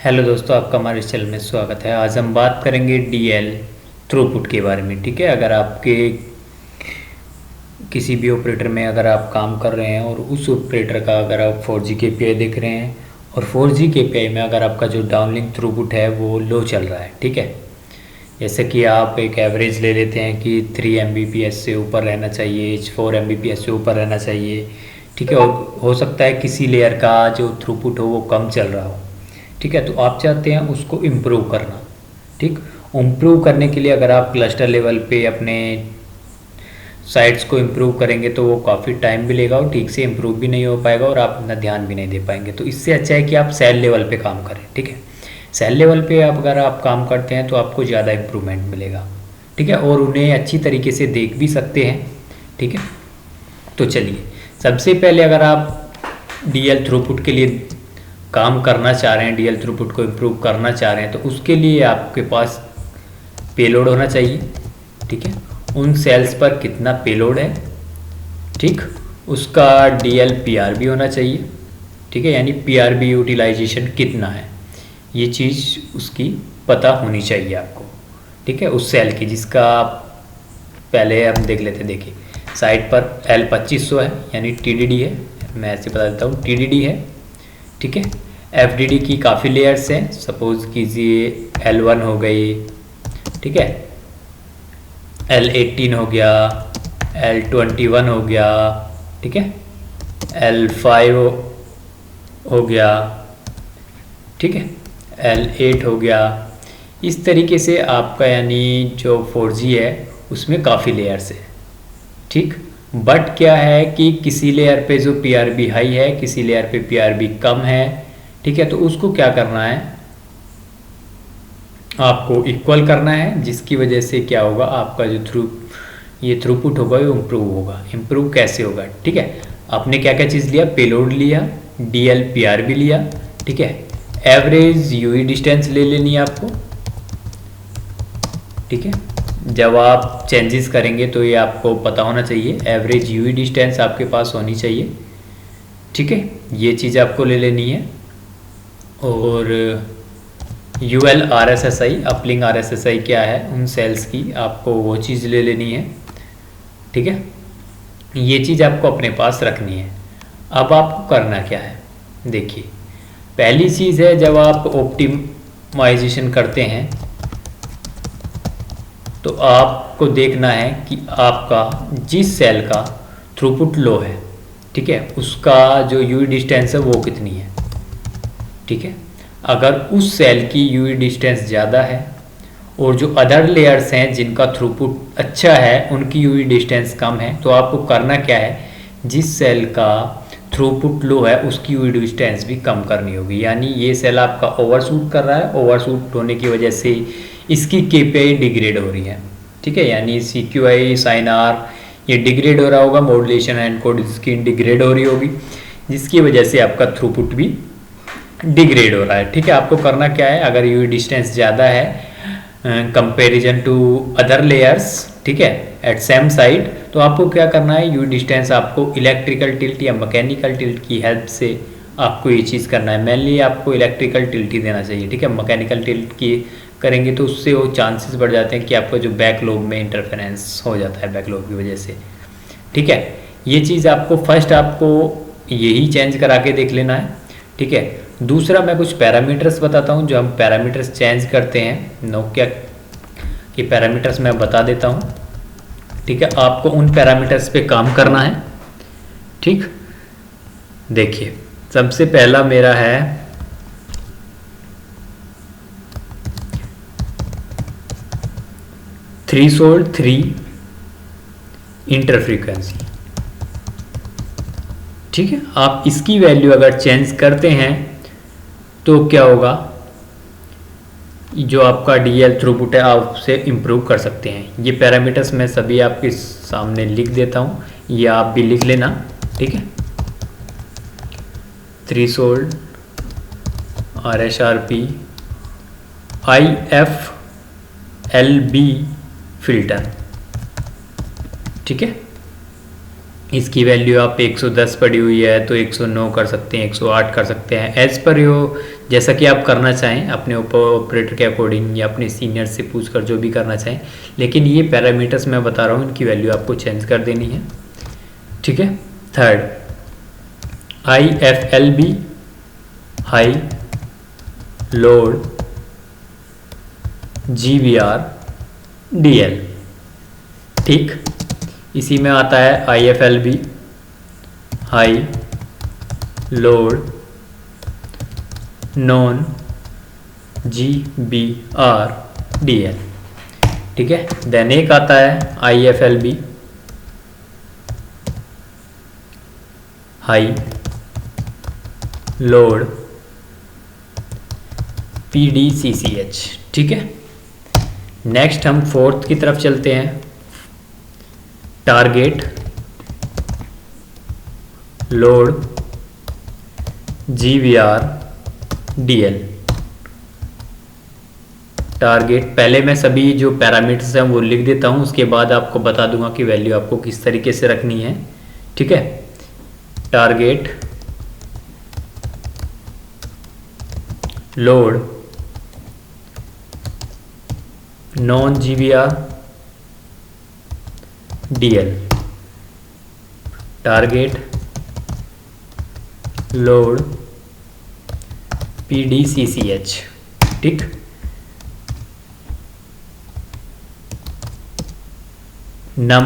Hello दोस्तों, आपका हमारे चैनल में स्वागत है। आज हम बात करेंगे डीएल थ्रूपुट के बारे में। ठीक है, अगर आपके किसी भी ऑपरेटर में अगर आप काम कर रहे हैं और उस ऑपरेटर का अगर आप 4G KPI देख रहे हैं और 4G KPI में अगर आपका जो डाउनलिंक थ्रूपुट है वो लो चल रहा है, ठीक है, जैसे कि आप एक एवरेज ले लेते हैं कि 3 Mbps से ऊपर रहना चाहिए, 4 Mbps से ऊपर रहना चाहिए, ठीक है, और हो सकता है किसी लेयर का जो थ्रूपुट हो वो कम चल रहा हो, ठीक है, तो आप चाहते हैं उसको इम्प्रूव करना। ठीक, इम्प्रूव करने के लिए अगर आप क्लस्टर लेवल पे अपने साइट्स को इम्प्रूव करेंगे तो वो काफ़ी टाइम भी लेगा और ठीक से इम्प्रूव भी नहीं हो पाएगा और आप अपना ध्यान भी नहीं दे पाएंगे। तो इससे अच्छा है कि आप सेल लेवल पे काम करें। ठीक है, सेल लेवल पे आप अगर आप काम करते हैं तो आपको ज़्यादा इम्प्रूवमेंट मिलेगा, ठीक है, और उन्हें अच्छी तरीके से देख भी सकते हैं। ठीक है, तो चलिए सबसे पहले अगर आप डीएल थ्रूपुट के लिए काम करना चाह रहे हैं, डीएल थ्रूपुट को इम्प्रूव करना चाह रहे हैं, तो उसके लिए आपके पास पेलोड होना चाहिए। ठीक है, उन सेल्स पर कितना पेलोड है, ठीक, उसका डीएल पीआरबी होना चाहिए। ठीक है, यानी पीआरबी यूटिलाइजेशन कितना है, ये चीज़ उसकी पता होनी चाहिए आपको। ठीक है, उस सेल की जिसका पहले हम देख लेते हैं। देखिए साइट पर L2500 है यानी TDD है, मैं ऐसे बता देता हूँ TDD है। ठीक है, FDD की काफ़ी लेयर्स हैं, सपोज कीजिए L1 हो गई, ठीक है, L18 हो गया, L21 हो गया, ठीक है, L5 हो गया, ठीक है, L8 हो गया। इस तरीके से आपका यानी जो 4G है उसमें काफ़ी लेयर्स है। ठीक, बट क्या है कि किसी लेयर पे जो पीआरबी हाई है, किसी लेयर पे पीआरबी कम है। ठीक है, तो उसको क्या करना है, आपको इक्वल करना है, जिसकी वजह से क्या होगा, आपका जो ये थ्रूपुट होगा वो इम्प्रूव होगा। इम्प्रूव कैसे होगा, ठीक है, आपने क्या क्या चीज़ लिया, पेलोड लिया, डीएल पीआरबी लिया, ठीक है, एवरेज यूई डिस्टेंस ले लेनी है आपको। ठीक है, जब आप चेंजेस करेंगे तो ये आपको पता होना चाहिए, एवरेज यूई डिस्टेंस आपके पास होनी चाहिए। ठीक है, ये चीज़ आपको ले लेनी है। और UL RSSI अपलिंग RSSI क्या है उन सेल्स की, आपको वो चीज़ ले लेनी है। ठीक है, ये चीज़ आपको अपने पास रखनी है। अब आपको करना क्या है, देखिए पहली चीज़ है, जब आप ऑप्टिमाइजेशन करते हैं तो आपको देखना है कि आपका जिस सेल का थ्रूपुट लो है, ठीक है, उसका जो यूई डिस्टेंस है वो कितनी है। ठीक है, अगर उस सेल की यूई डिस्टेंस ज़्यादा है और जो अदर लेयर्स हैं जिनका थ्रूपुट अच्छा है उनकी यूई डिस्टेंस कम है, तो आपको करना क्या है, जिस सेल का थ्रूपुट लो है उसकी यूई डिस्टेंस भी कम करनी होगी। यानी ये सेल आपका ओवरशूट कर रहा है, ओवरशूट होने की वजह से इसकी KPI डिग्रेड हो रही है। ठीक है, यानी CQI साइन आर ये डिग्रेड हो रहा होगा, मॉड्यूलेशन एंड कोड इसकी डिग्रेड हो रही होगी, जिसकी वजह से आपका थ्रूपुट भी डिग्रेड हो रहा है। ठीक है, आपको करना क्या है, अगर यूई डिस्टेंस ज़्यादा है कंपेरिजन टू अदर लेयर्स, ठीक है, एट सेम साइड, तो आपको क्या करना है, यूई डिस्टेंस आपको इलेक्ट्रिकल टिल्ट या मैकेनिकल टिल्ट की हेल्प से आपको ये चीज़ करना है। मेनली आपको इलेक्ट्रिकल टिल्ट ही देना चाहिए। ठीक है, मैकेनिकल टिल्ट की करेंगे तो उससे वो चांसेस बढ़ जाते हैं कि आपका जो बैकलोब में इंटरफेरेंस हो जाता है बैकलोब की वजह से। ठीक है, ये चीज़ आपको फर्स्ट आपको यही चेंज करा के देख लेना है। ठीक है, दूसरा मैं कुछ पैरामीटर्स बताता हूँ जो हम पैरामीटर्स चेंज करते हैं, नोकिया के पैरामीटर्स मैं बता देता हूँ। ठीक है, आपको उन पैरामीटर्स पे काम करना है। ठीक, देखिए सबसे पहला मेरा है थ्रीशोल्ड 3 इंटरफ्रीक्वेंसी। ठीक है, आप इसकी वैल्यू अगर चेंज करते हैं तो क्या होगा, जो आपका डीएल थ्रूपुट है आप उसे इम्प्रूव कर सकते हैं। ये पैरामीटर्स मैं सभी आपके सामने लिख देता हूँ, ये आप भी लिख लेना। ठीक है, थ्रीशोल्ड, RSRP, IFLB फिल्टर। ठीक है, इसकी वैल्यू आप 110 पड़ी हुई है तो 109 कर सकते हैं, 108 कर सकते हैं, एज पर योर जैसा कि आप करना चाहें अपने ऑपरेटर के अकॉर्डिंग या अपने सीनियर से पूछकर जो भी करना चाहें, लेकिन ये पैरामीटर्स मैं बता रहा हूँ, इनकी वैल्यू आपको चेंज कर देनी है। ठीक है। Third, IFLB, high load GVR DL। ठीक, इसी में आता है IFLB, high load non GBR DL। ठीक है। देन एक आता है IFLB, हाई लोड PDCCH। ठीक है। नेक्स्ट हम फोर्थ की तरफ चलते हैं, target load GVR DL। Target, पहले मैं सभी जो पैरामीटर्स हैं वो लिख देता हूँ, उसके बाद आपको बता दूंगा कि वैल्यू आपको किस तरीके से रखनी है। ठीक है। Target load non GVR DL, target load PDCCH। ठीक, नम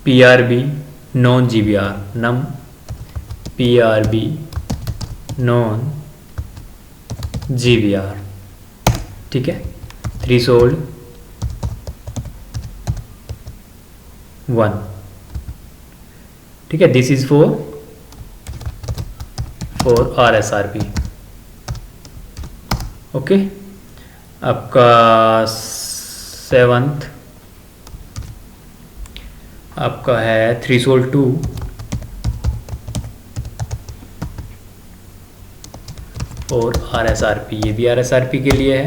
PRB नॉन GVR, नम PRB नॉन GVR। ठीक है। थ्रेशोल्ड 1। ठीक है। This is for RSRP। Okay. आपका सेवंथ आपका है थ्रेशोल्ड 2 और RSRP, ये भी RSRP के लिए है।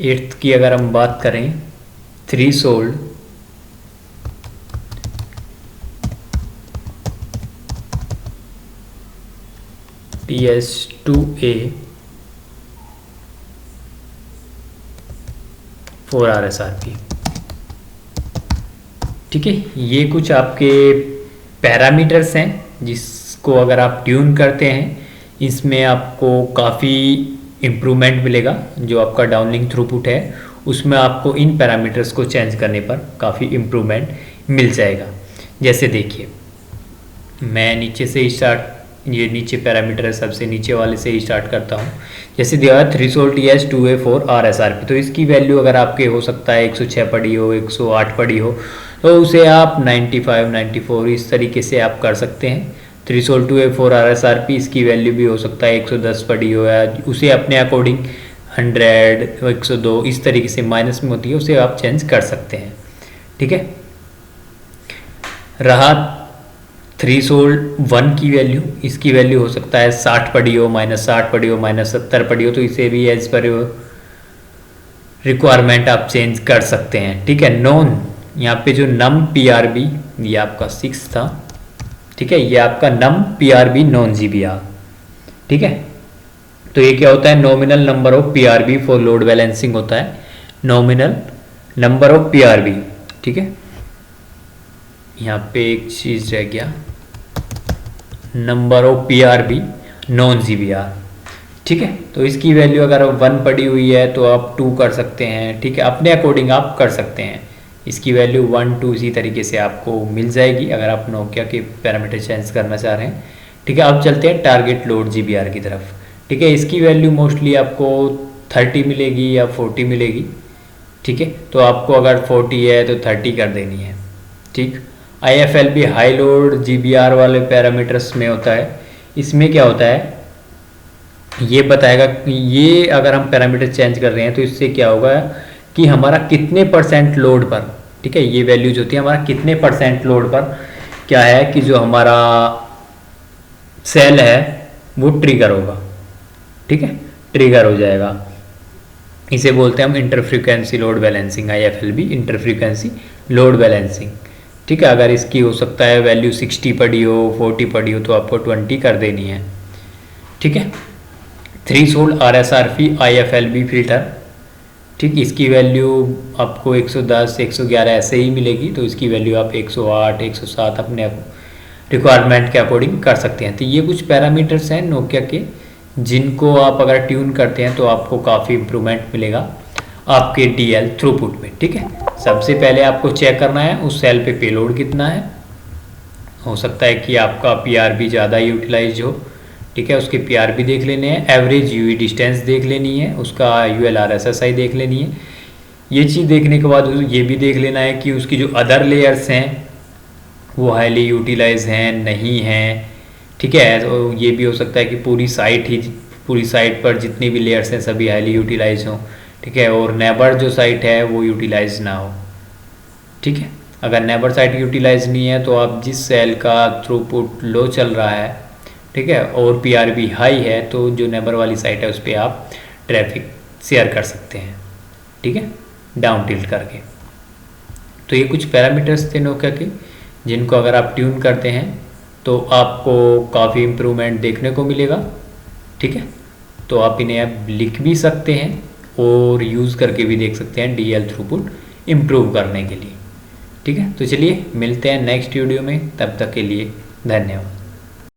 एट्थ की अगर हम बात करें, थ्रेशोल्ड TS2A फॉर RSRP। ठीक है। ये कुछ आपके पैरामीटर्स हैं जिसको अगर आप ट्यून करते हैं, इसमें आपको काफ़ी इम्प्रूवमेंट मिलेगा। जो आपका डाउनलिंक थ्रूपुट है उसमें आपको इन पैरामीटर्स को चेंज करने पर काफ़ी इम्प्रूवमेंट मिल जाएगा। जैसे देखिए, मैं नीचे से स्टार्ट, ये नीचे पैरामीटर है, सबसे नीचे वाले से ही स्टार्ट करता हूँ। जैसे दिया है थ्रेशोल्ड TS2A फॉर RSRP, तो इसकी वैल्यू अगर आपके हो सकता है 106 पड़ी हो, 108 पड़ी हो, तो उसे आप 95, 94 इस तरीके से आप कर सकते हैं। थ्रेशोल्ड 2A फॉर RSRP, इसकी वैल्यू भी हो सकता है 110 पड़ी हो, या उसे अपने अकॉर्डिंग 100, 102 इस तरीके से माइनस में होती है, उसे आप चेंज कर सकते हैं। ठीक है। रहा थ्रेशोल्ड 1 की वैल्यू, इसकी वैल्यू हो सकता है 60 पड़ी हो, -60 पड़ी हो, -70 पड़ी हो, तो इसे भी एज पर रिक्वायरमेंट आप चेंज कर सकते हैं। ठीक है। नॉन, यहाँ पे जो नम PRB, ये आपका 6 था। ठीक है। ये आपका नम PRB नॉन GVR। ठीक है। तो ये क्या होता है, nominal number of PRB for load balancing होता है, नॉमिनल नंबर ऑफ PRB। ठीक है। यहाँ पे एक चीज़ रह गया, number of PRB non GVR। ठीक है। तो इसकी वैल्यू अगर 1 पड़ी हुई है तो आप 2 कर सकते हैं। ठीक है। अपने अकॉर्डिंग आप कर सकते हैं। इसकी वैल्यू 1, 2 इसी तरीके से आपको मिल जाएगी अगर आप नोकिया के पैरामीटर चेंज करना चाह रहे हैं। ठीक है। अब चलते हैं टारगेट लोड GVR की तरफ। ठीक है। इसकी वैल्यू मोस्टली आपको 30 मिलेगी या 40 मिलेगी। ठीक है। तो आपको अगर 40 है तो 30 कर देनी है। ठीक। IFLB हाई लोड GVR वाले पैरामीटर्स में होता है, इसमें क्या होता है, ये बताएगा कि ये अगर हम पैरामीटर चेंज कर रहे हैं तो इससे क्या होगा कि हमारा कितने % लोड पर, ठीक है, ये वैल्यू जो होती है हमारा कितने % लोड पर क्या है कि जो हमारा सेल है वो ट्रिगर होगा। ठीक है। ट्रिगर हो जाएगा, इसे बोलते हैं हम interfrequency load balancing, IFLB interfrequency load balancing. ठीक है। अगर इसकी हो सकता है वैल्यू 60 पड़ी हो, 40 पड़ी हो, तो आपको 20 कर देनी है। ठीक है। थ्रीशोल्ड RSRP IFLB फिल्टर, ठीक, इसकी वैल्यू आपको 110 111 ऐसे ही मिलेगी, तो इसकी वैल्यू आप 108 107 अपने रिक्वायरमेंट के अकॉर्डिंग कर सकते हैं। तो ये कुछ पैरामीटर्स हैं नोकिया के, जिनको आप अगर ट्यून करते हैं तो आपको काफ़ी इम्प्रूवमेंट मिलेगा आपके DL थ्रूपुट में। ठीक है। सबसे पहले आपको चेक करना है उस सेल पे पेलोड कितना है। हो सकता है कि आपका PRB ज़्यादा यूटिलाइज हो, ठीक है, उसके PRB देख लेने हैं, एवरेज UV डिस्टेंस देख लेनी है, उसका ULRSSI देख लेनी है। ये चीज़ देखने के बाद ये भी देख लेना है कि उसकी जो अदर लेयर्स हैं वो हाईली यूटिलाइज हैं नहीं हैं। ठीक है। तो ये भी हो सकता है कि पूरी साइट पर जितनी भी लेयर्स हैं सभी हाईली यूटिलाइज हों। ठीक है। और नेबर जो साइट है वो यूटिलाइज ना हो। ठीक है। अगर नेबर साइट यूटिलाइज नहीं है तो आप जिस सेल का थ्रूपुट लो चल रहा है, ठीक है, और PRB हाई है, तो जो नेबर वाली साइट है उस पर आप ट्रैफिक शेयर कर सकते हैं। ठीक है, डाउन टिल्ट करके। तो ये कुछ पैरामीटर्स थे नोकिया के, जिनको अगर आप ट्यून करते हैं तो आपको काफ़ी इम्प्रूवमेंट देखने को मिलेगा। ठीक है। तो आप इन्हें आप लिख भी सकते हैं और यूज़ करके भी देख सकते हैं DL थ्रूपुट इम्प्रूव करने के लिए। ठीक है। तो चलिए मिलते हैं नेक्स्ट वीडियो में, तब तक के लिए धन्यवाद।